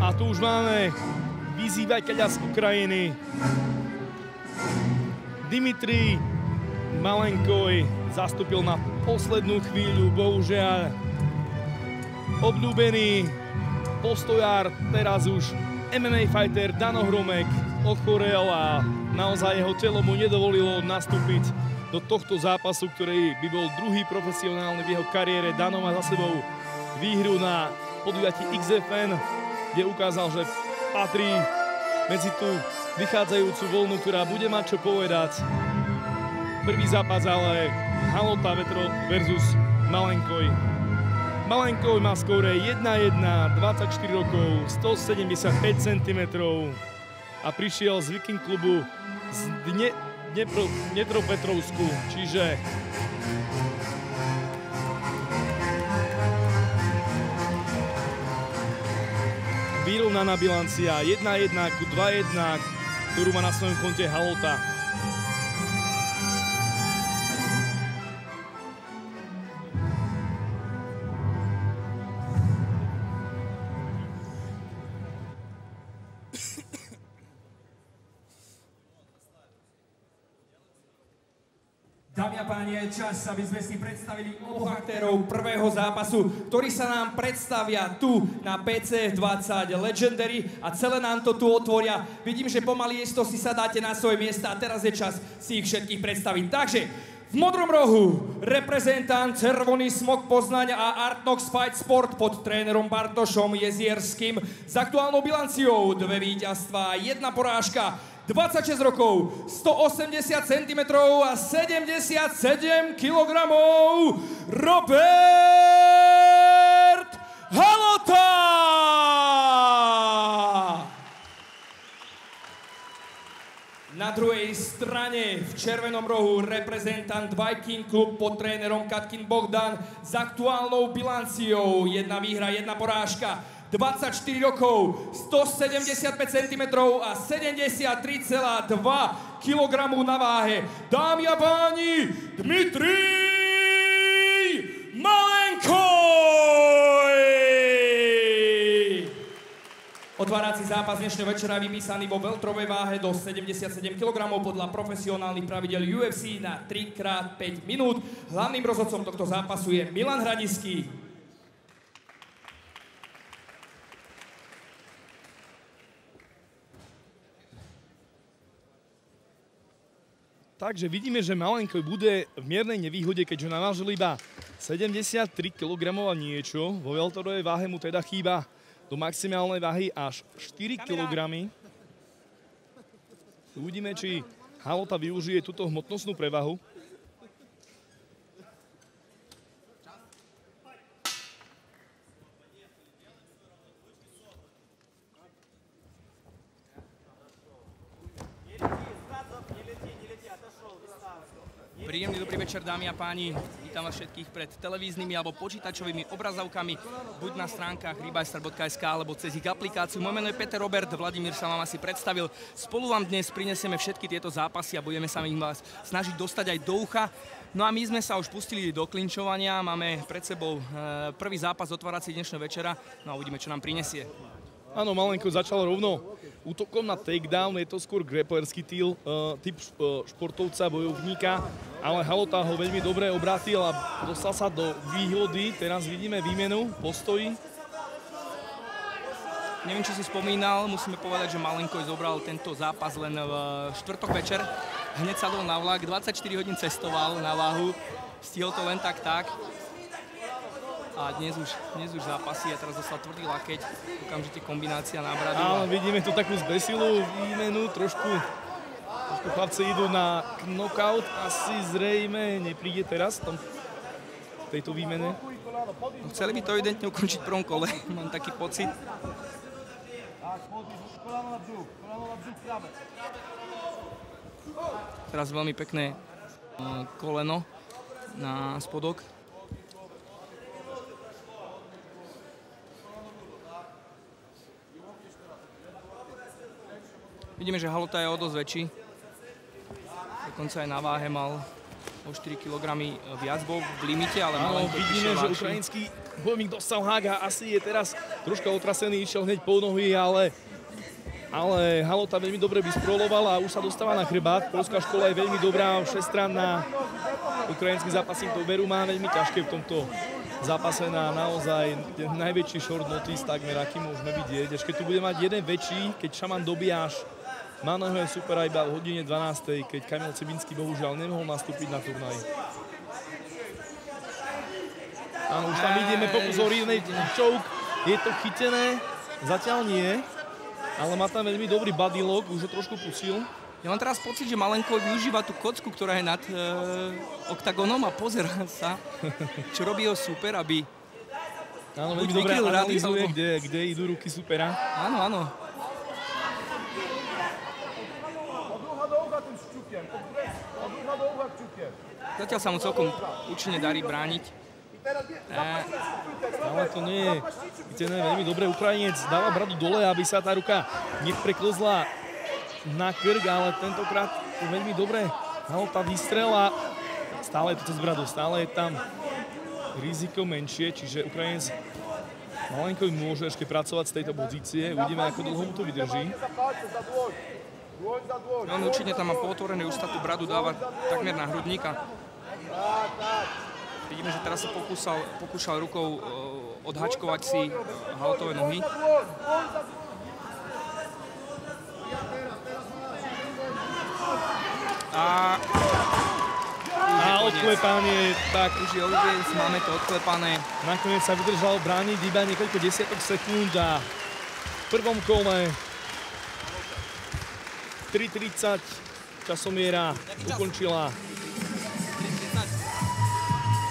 A tu už máme vyzývateľa z Ukrajiny. Dimitrij Malenkoj zastúpil na poslednú chvíľu, bohužiaľ. Obľúbený postojár, teraz už MMA fighter Dano Hromek ochorel a naozaj jeho telo mu nedovolilo nastúpiť do tohto zápasu, ktorý by bol druhý profesionálny v jeho kariére. Dano má za sebou výhru na podujatí XFN, kde ukázal, že patrí medzi tú vychádzajúcu voľnu, ktorá bude mať čo povedať. Prvý zápas ale Halota versus Malenkoj. Malenkoj má skóre 1-1, 24 rokov, 175 cm a prišiel z Viking klubu z Dnepropetrovsku, čiže vyrovnaná bilancia 1-1 ku 2-1, ktorú má na svojom konte Halota. Dámy a páni, je čas, aby sme si predstavili oboch aktérov prvého zápasu, ktorí sa nám predstavia tu na PC20 Legendary a celé nám to tu otvoria. Vidím, že pomaly isto si sadáte na svoje miesta a teraz je čas si ich všetkých predstaviť. Takže v modrom rohu reprezentant Červený smok Poznaň a Artnox Fight Sport pod trénerom Bartošom Jezierským s aktuálnou bilanciou 2 víťazstvá, 1 porážka. 26 rokov, 180 cm a 77 kg Robert Halota! Na druhej strane v červenom rohu reprezentant Viking Club pod trénerom Katkin Bogdan s aktuálnou bilanciou 1 výhra, 1 porážka. 24 rokov, 175 cm a 73,2 kg na váhe. Dámy a páni, Dimitrij Malenkoj! Otvárací zápas dnešného večera vypísaný vo welterovej váhe do 77 kg podľa profesionálnych pravidel UFC na 3x5 minút. Hlavným rozhodcom tohto zápasu je Milan Hradiský. Takže vidíme, že Malenkoj bude v miernej nevýhode, keďže navážil iba 73 kg a niečo. Vo welterovej váhe mu teda chýba do maximálnej váhy až 4 kg. Uvidíme, či Halota využije túto hmotnostnú prevahu. Príjemný dobrý večer, dámy a páni. Vítam vás všetkých pred televíznymi alebo počítačovými obrazovkami, buď na stránkach ribajster.sk alebo cez ich aplikáciu. Moje meno je Peter Robert, Vladimír sa vám asi predstavil. Spolu vám dnes prinesieme všetky tieto zápasy a budeme sa im vás snažiť dostať aj do ucha. No a my sme sa už pustili do klinčovania, máme pred sebou prvý zápas otvárací dnešného večera, no a uvidíme, čo nám prinesie. Áno, Malenkoj začal rovno útokom na takedown, je to skôr grapplerský typ športovca, bojovníka, ale Halota ho veľmi dobre obrátil a dostal sa do výhody. Teraz vidíme výmenu, postojí. Neviem, či si spomínal, musíme povedať, že Malenkoj zobral tento zápas len v štvrtok večer. Hneď sadol na vlak, 24 hodín cestoval na váhu, stihol to len tak. A dnes už zápasy a teraz dostal tvrdý lakeť, okamžite kombinácia nábradu. Áno, vidíme tu takú zbesilú výmenu, trošku chlapci idú na knockout, asi zrejme nepríde teraz v tejto výmene. No, chceli by to evidentne ukončiť v prvom kole, mám taký pocit. Teraz veľmi pekné koleno na spodok. Vidíme, že Halota je o dosť väčší. Dokonca aj na váhe mal o 4 kg viac, bol v limite, ale Malenkoj vidíme, že ukrajinský bojovník dostal hák a asi je teraz troška otrasený, išiel hneď po nohy, ale Halota veľmi dobre vysproloval a už sa dostáva na chrbát. Poľská škola je veľmi dobrá, všestranná. Ukrajinský zápasník to veru má veľmi ťažké v tomto zápase na naozaj najväčší short notice takmer, aký môžeme vidieť. Až keď tu bude mať jeden väčší, keď Šaman Dobijáš má noho je super iba v hodine 12, keď Kamil Cibinský bohužiaľ nemohol nastúpiť na turnaj. Áno, už tam vidíme pokus o rear choke, je to chytené, zatiaľ nie. Ale má tam veľmi dobrý body lock, už ho trošku pustil. Ja mám teraz pocit, že Malenko využíva tú kocku, ktorá je nad oktagonom a pozerá sa, čo robí ho super, aby... Áno, veľmi dobre analýzuje, kde idú ruky supera. Áno, áno. Zatiaľ sa mu celkom účinne darí brániť. Ale to nie je veľmi dobre. Ukrajinec dáva bradu dole, aby sa tá ruka nepreklzla na krk, ale tentokrát to veľmi dobre. Halota vystrela. Stále je to cez bradu, stále je tam riziko menšie, čiže Ukrajinec Malenkovi môže ešte pracovať z tejto pozície. Uvidíme, ako dlho mu to vydrží. On určite tam má pootvorené ústa, tú bradu dáva takmer na hrudníka. Vidíme, že teraz sa pokúšal rukou odhačkovať si Halotové nohy. A odklepanie, tak už je Olivier, máme to odklepané. Nakoniec sa vydržal brániť iba niekoľko desiatok sekúnd a v prvom kole 3:30 časomiera ukončila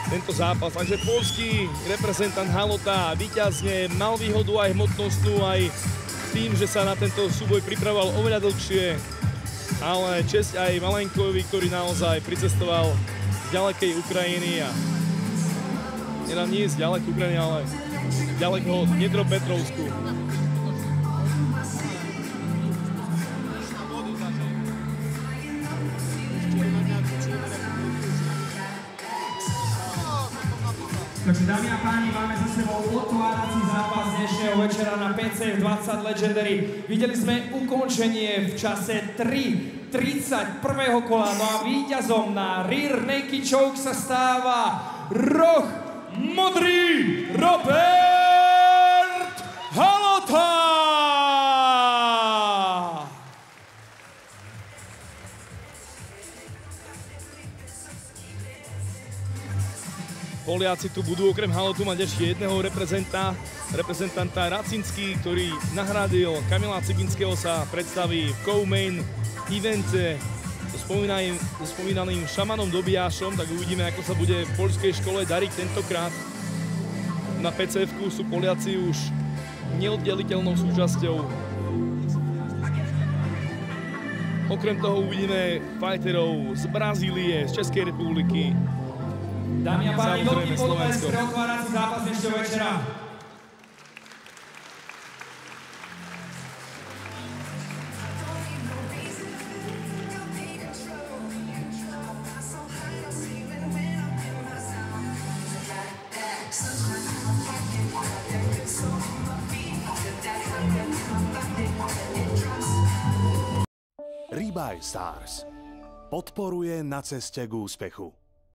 tento zápas. Takže poľský reprezentant Halota víťazne mal výhodu aj hmotnostnú, aj tým, že sa na tento súboj pripravoval oveľa dlhšie. Ale česť aj Malenkovi, ktorý naozaj pricestoval z ďalekej Ukrajiny a nie z ďalekej Ukrajiny, ale z ďalekého Dnepropetrovsku. Takže dámy a páni, máme za sebou otvárací zápas dnešného večera na PCF 20 Legendary. Videli sme ukončenie v čase 3:31 kola, no a víťazom na rear naked choke sa stáva roh modrý Robert Halota! Poliaci tu budú okrem Halotu mať ešte jedného reprezentanta Racinský, ktorý nahradil Kamila Cibinského, sa predstaví v co-main evente so spomínaným Šamanom Dobijášom, tak uvidíme, ako sa bude v poľskej škole dariť tentokrát. Na PCF-ku sú Poliaci už neoddeliteľnou súčasťou. Okrem toho uvidíme fighterov z Brazílie, z Českej republiky. Dámy a páni, veľký podpes pre otvárací zápas dnešného večera. Rebuy Stars podporuje na ceste k úspechu.